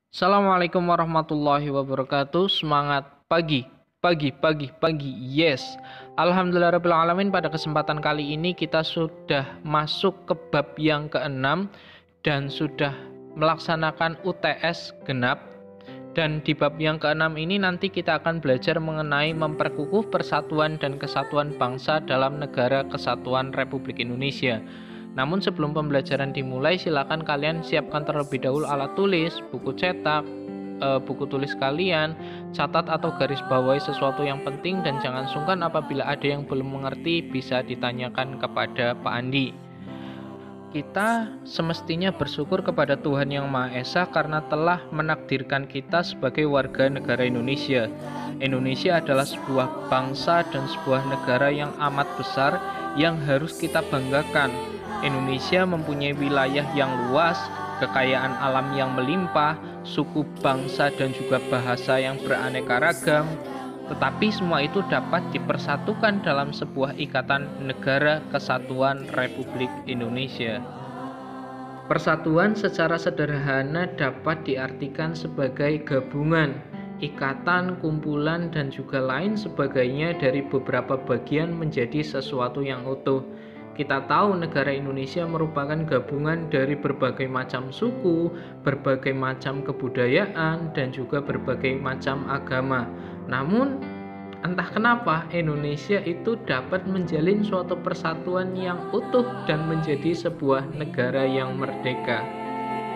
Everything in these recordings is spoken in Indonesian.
Assalamualaikum warahmatullahi wabarakatuh. Semangat pagi, pagi, pagi, pagi. Yes. Alhamdulillahirabbil alamin, pada kesempatan kali ini kita sudah masuk ke bab yang keenam dan sudah melaksanakan UTS genap. Dan di bab yang keenam ini nanti kita akan belajar mengenai memperkukuh persatuan dan kesatuan bangsa dalam Negara Kesatuan Republik Indonesia. Namun sebelum pembelajaran dimulai, silakan kalian siapkan terlebih dahulu alat tulis, buku cetak, buku tulis kalian, catat atau garis bawahi sesuatu yang penting, dan jangan sungkan apabila ada yang belum mengerti bisa ditanyakan kepada Pak Andi. Kita semestinya bersyukur kepada Tuhan Yang Maha Esa karena telah menakdirkan kita sebagai warga negara Indonesia. Indonesia adalah sebuah bangsa dan sebuah negara yang amat besar yang harus kita banggakan. Indonesia mempunyai wilayah yang luas, kekayaan alam yang melimpah, suku bangsa dan juga bahasa yang beraneka ragam. Tetapi semua itu dapat dipersatukan dalam sebuah ikatan Negara Kesatuan Republik Indonesia. Persatuan secara sederhana dapat diartikan sebagai gabungan, ikatan, kumpulan, dan juga lain sebagainya dari beberapa bagian menjadi sesuatu yang utuh. Kita tahu negara Indonesia merupakan gabungan dari berbagai macam suku, berbagai macam kebudayaan, dan juga berbagai macam agama. Namun, entah kenapa Indonesia itu dapat menjalin suatu persatuan yang utuh dan menjadi sebuah negara yang merdeka.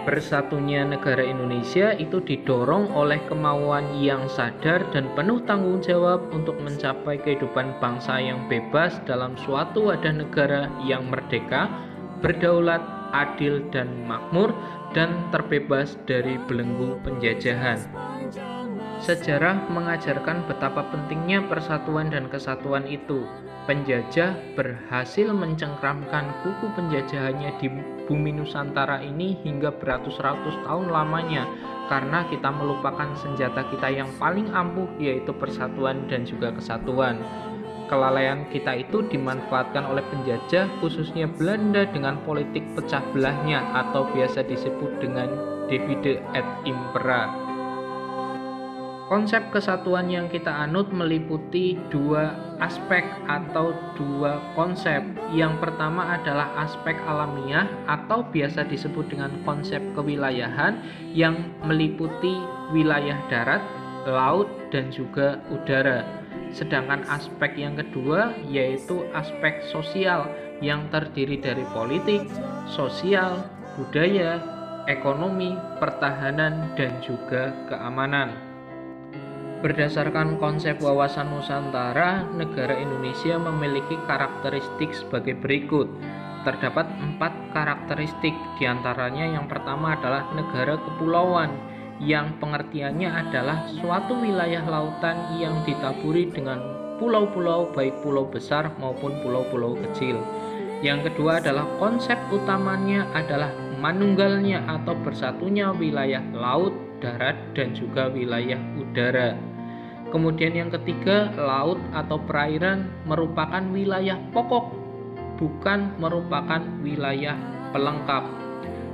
Bersatunya negara Indonesia itu didorong oleh kemauan yang sadar dan penuh tanggung jawab untuk mencapai kehidupan bangsa yang bebas dalam suatu wadah negara yang merdeka, berdaulat, adil dan makmur, dan terbebas dari belenggu penjajahan. Sejarah mengajarkan betapa pentingnya persatuan dan kesatuan itu. Penjajah berhasil mencengkramkan kuku penjajahannya di bumi Nusantara ini hingga beratus-ratus tahun lamanya karena kita melupakan senjata kita yang paling ampuh, yaitu persatuan dan juga kesatuan. Kelalaian kita itu dimanfaatkan oleh penjajah, khususnya Belanda, dengan politik pecah belahnya atau biasa disebut dengan divide et impera. Konsep kesatuan yang kita anut meliputi dua aspek atau dua konsep. Yang pertama adalah aspek alamiah atau biasa disebut dengan konsep kewilayahan yang meliputi wilayah darat, laut, dan juga udara. Sedangkan aspek yang kedua yaitu aspek sosial yang terdiri dari politik, sosial, budaya, ekonomi, pertahanan, dan juga keamanan. Berdasarkan konsep wawasan Nusantara, negara Indonesia memiliki karakteristik sebagai berikut. Terdapat 4 karakteristik, diantaranya yang pertama adalah negara kepulauan, yang pengertiannya adalah suatu wilayah lautan yang ditaburi dengan pulau-pulau, baik pulau besar maupun pulau-pulau kecil. Yang kedua adalah konsep utamanya adalah manunggalnya atau bersatunya wilayah laut, darat, dan juga wilayah udara. Kemudian yang ketiga, laut atau perairan merupakan wilayah pokok, bukan merupakan wilayah pelengkap.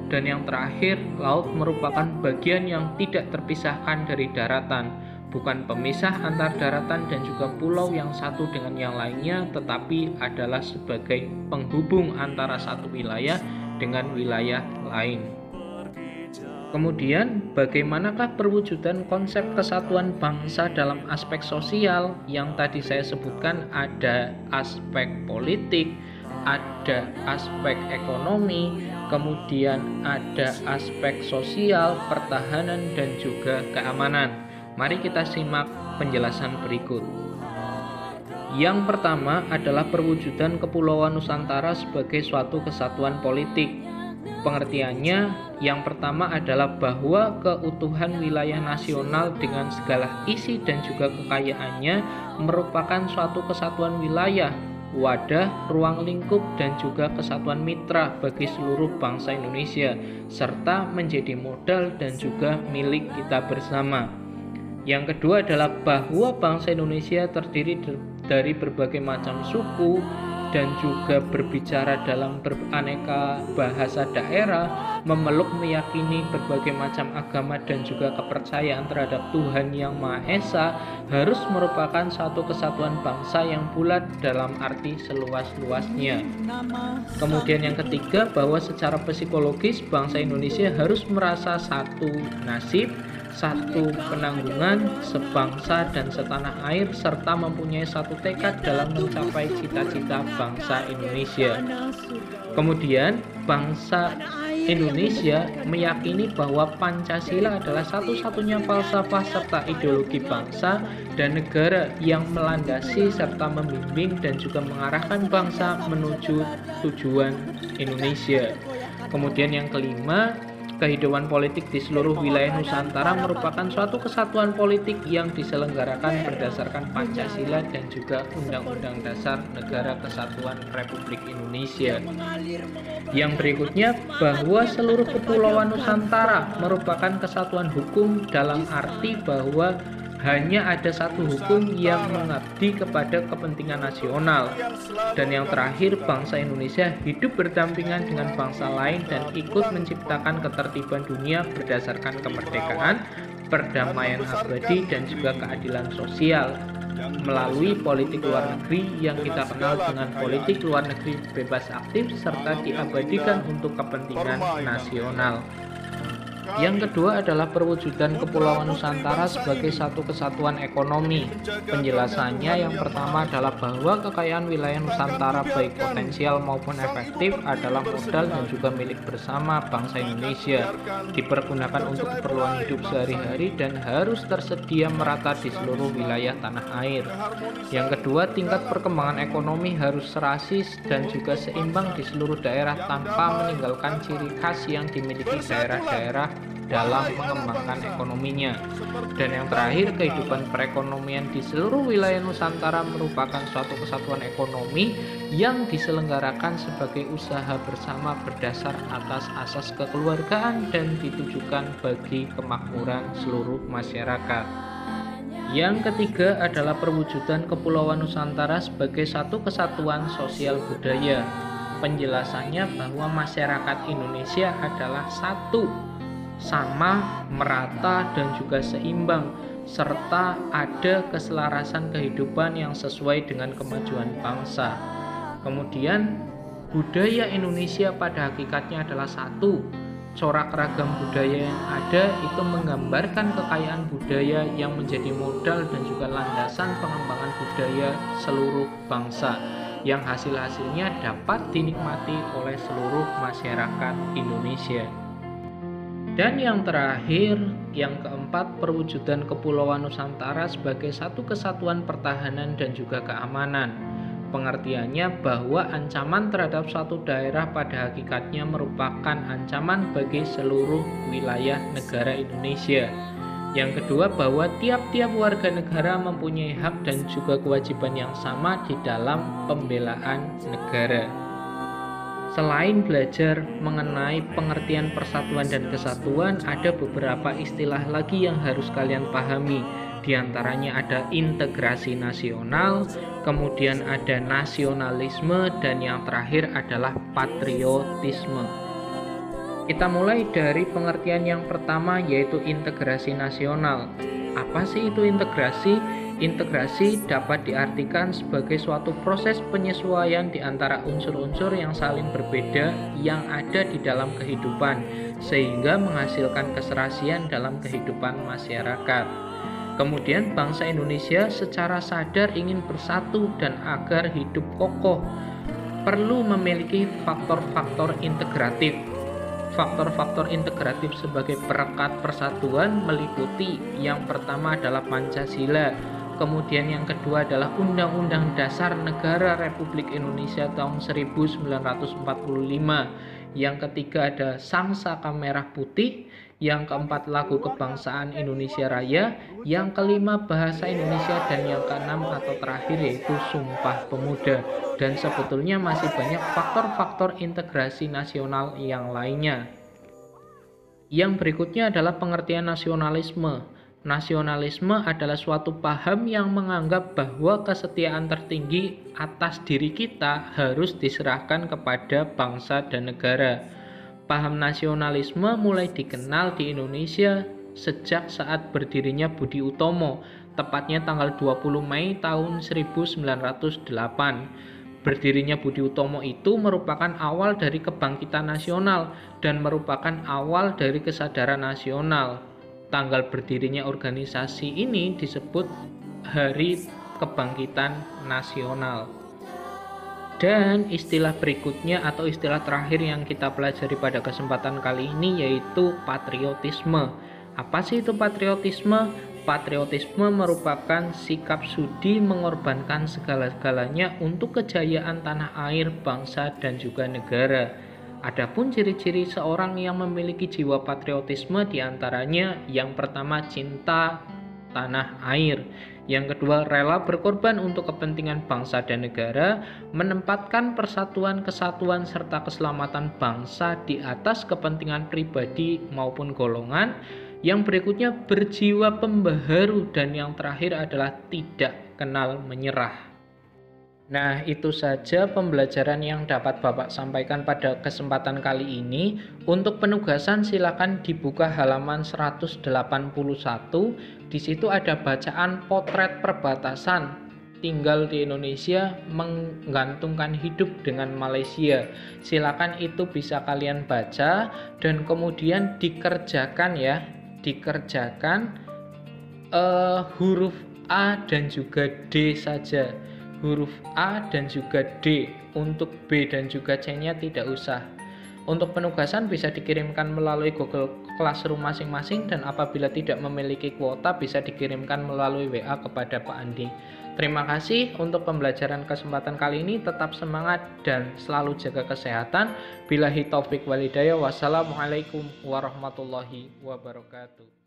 Dan yang terakhir, laut merupakan bagian yang tidak terpisahkan dari daratan, bukan pemisah antar daratan dan juga pulau yang satu dengan yang lainnya, tetapi adalah sebagai penghubung antara satu wilayah dengan wilayah lain. Kemudian, bagaimanakah perwujudan konsep kesatuan bangsa dalam aspek sosial? Yang tadi saya sebutkan ada aspek politik, ada aspek ekonomi, kemudian ada aspek sosial, pertahanan, dan juga keamanan. Mari kita simak penjelasan berikut. Yang pertama adalah perwujudan Kepulauan Nusantara sebagai suatu kesatuan politik. Pengertiannya, yang pertama adalah bahwa keutuhan wilayah nasional dengan segala isi dan juga kekayaannya merupakan suatu kesatuan wilayah, wadah, ruang lingkup, dan juga kesatuan mitra bagi seluruh bangsa Indonesia, serta menjadi modal dan juga milik kita bersama. Yang kedua adalah bahwa bangsa Indonesia terdiri dari berbagai macam suku, dan juga berbicara dalam beraneka bahasa daerah, memeluk meyakini berbagai macam agama dan juga kepercayaan terhadap Tuhan Yang Maha Esa, harus merupakan satu kesatuan bangsa yang bulat dalam arti seluas-luasnya. Kemudian yang ketiga, bahwa secara psikologis bangsa Indonesia harus merasa satu nasib, satu penanggungan, sebangsa dan setanah air, serta mempunyai satu tekad dalam mencapai cita-cita bangsa Indonesia. Kemudian bangsa Indonesia meyakini bahwa Pancasila adalah satu-satunya falsafah serta ideologi bangsa dan negara yang melandasi serta membimbing dan juga mengarahkan bangsa menuju tujuan Indonesia. Kemudian yang kelima, kehidupan politik di seluruh wilayah Nusantara merupakan suatu kesatuan politik yang diselenggarakan berdasarkan Pancasila dan juga Undang-Undang Dasar Negara Kesatuan Republik Indonesia. Yang berikutnya, bahwa seluruh kepulauan Nusantara merupakan kesatuan hukum dalam arti bahwa hanya ada satu hukum yang mengabdi kepada kepentingan nasional. Dan yang terakhir, bangsa Indonesia hidup berdampingan dengan bangsa lain dan ikut menciptakan ketertiban dunia berdasarkan kemerdekaan, perdamaian abadi dan juga keadilan sosial melalui politik luar negeri yang kita kenal dengan politik luar negeri bebas aktif serta diabadikan untuk kepentingan nasional. Yang kedua adalah perwujudan Kepulauan Nusantara sebagai satu kesatuan ekonomi. Penjelasannya yang pertama adalah bahwa kekayaan wilayah Nusantara baik potensial maupun efektif adalah modal dan juga milik bersama bangsa Indonesia, dipergunakan untuk keperluan hidup sehari-hari dan harus tersedia merata di seluruh wilayah tanah air. Yang kedua, tingkat perkembangan ekonomi harus serasi dan juga seimbang di seluruh daerah tanpa meninggalkan ciri khas yang dimiliki daerah-daerah dalam mengembangkan ekonominya. Dan yang terakhir, kehidupan perekonomian di seluruh wilayah Nusantara merupakan suatu kesatuan ekonomi yang diselenggarakan sebagai usaha bersama berdasar atas asas kekeluargaan dan ditujukan bagi kemakmuran seluruh masyarakat. Yang ketiga adalah perwujudan Kepulauan Nusantara sebagai satu kesatuan sosial budaya. Penjelasannya bahwa masyarakat Indonesia adalah satu, sama, merata, dan juga seimbang, serta ada keselarasan kehidupan yang sesuai dengan kemajuan bangsa. Kemudian, budaya Indonesia pada hakikatnya adalah satu. Corak ragam budaya yang ada itu menggambarkan kekayaan budaya yang menjadi modal dan juga landasan pengembangan budaya seluruh bangsa, yang hasil-hasilnya dapat dinikmati oleh seluruh masyarakat Indonesia. Dan yang terakhir, yang keempat, perwujudan Kepulauan Nusantara sebagai satu kesatuan pertahanan dan juga keamanan. Pengertiannya bahwa ancaman terhadap suatu daerah pada hakikatnya merupakan ancaman bagi seluruh wilayah negara Indonesia. Yang kedua, bahwa tiap-tiap warga negara mempunyai hak dan juga kewajiban yang sama di dalam pembelaan negara. Selain belajar mengenai pengertian persatuan dan kesatuan, ada beberapa istilah lagi yang harus kalian pahami. Di antaranya ada integrasi nasional, kemudian ada nasionalisme, dan yang terakhir adalah patriotisme. Kita mulai dari pengertian yang pertama, yaitu integrasi nasional. Apa sih itu integrasi? Integrasi dapat diartikan sebagai suatu proses penyesuaian di antara unsur-unsur yang saling berbeda yang ada di dalam kehidupan, sehingga menghasilkan keserasian dalam kehidupan masyarakat. Kemudian bangsa Indonesia secara sadar ingin bersatu dan agar hidup kokoh, perlu memiliki faktor-faktor integratif. Faktor-faktor integratif sebagai perekat persatuan meliputi yang pertama adalah Pancasila, kemudian yang kedua adalah Undang-Undang Dasar Negara Republik Indonesia tahun 1945, yang ketiga ada Sang Saka Merah Putih, yang keempat Lagu Kebangsaan Indonesia Raya, yang kelima Bahasa Indonesia, dan yang keenam atau terakhir yaitu Sumpah Pemuda. Dan sebetulnya masih banyak faktor-faktor integrasi nasional yang lainnya. Yang berikutnya adalah pengertian nasionalisme. Nasionalisme adalah suatu paham yang menganggap bahwa kesetiaan tertinggi atas diri kita harus diserahkan kepada bangsa dan negara. Paham nasionalisme mulai dikenal di Indonesia sejak saat berdirinya Budi Utomo, tepatnya tanggal 20 Mei tahun 1908. Berdirinya Budi Utomo itu merupakan awal dari kebangkitan nasional dan merupakan awal dari kesadaran nasional. Tanggal berdirinya organisasi ini disebut Hari Kebangkitan Nasional. Dan istilah berikutnya atau istilah terakhir yang kita pelajari pada kesempatan kali ini yaitu patriotisme. Apa sih itu patriotisme? Patriotisme merupakan sikap sudi mengorbankan segala-galanya untuk kejayaan tanah air, bangsa, dan juga negara. Adapun ciri-ciri seorang yang memiliki jiwa patriotisme diantaranya yang pertama cinta tanah air, yang kedua rela berkorban untuk kepentingan bangsa dan negara, menempatkan persatuan, kesatuan, serta keselamatan bangsa di atas kepentingan pribadi maupun golongan, yang berikutnya berjiwa pembaharu, dan yang terakhir adalah tidak kenal menyerah. Nah, itu saja pembelajaran yang dapat Bapak sampaikan pada kesempatan kali ini. Untuk penugasan silakan dibuka halaman 181. Di situ ada bacaan potret perbatasan tinggal di Indonesia menggantungkan hidup dengan Malaysia. Silakan itu bisa kalian baca dan kemudian dikerjakan ya. Dikerjakan huruf A dan juga D saja. Huruf A dan juga D, untuk B dan juga C-nya tidak usah. Untuk penugasan bisa dikirimkan melalui Google Classroom masing-masing, dan apabila tidak memiliki kuota bisa dikirimkan melalui WA kepada Pak Andi. Terima kasih untuk pembelajaran kesempatan kali ini. Tetap semangat dan selalu jaga kesehatan. Billahi taufik walhidayah. Wassalamualaikum warahmatullahi wabarakatuh.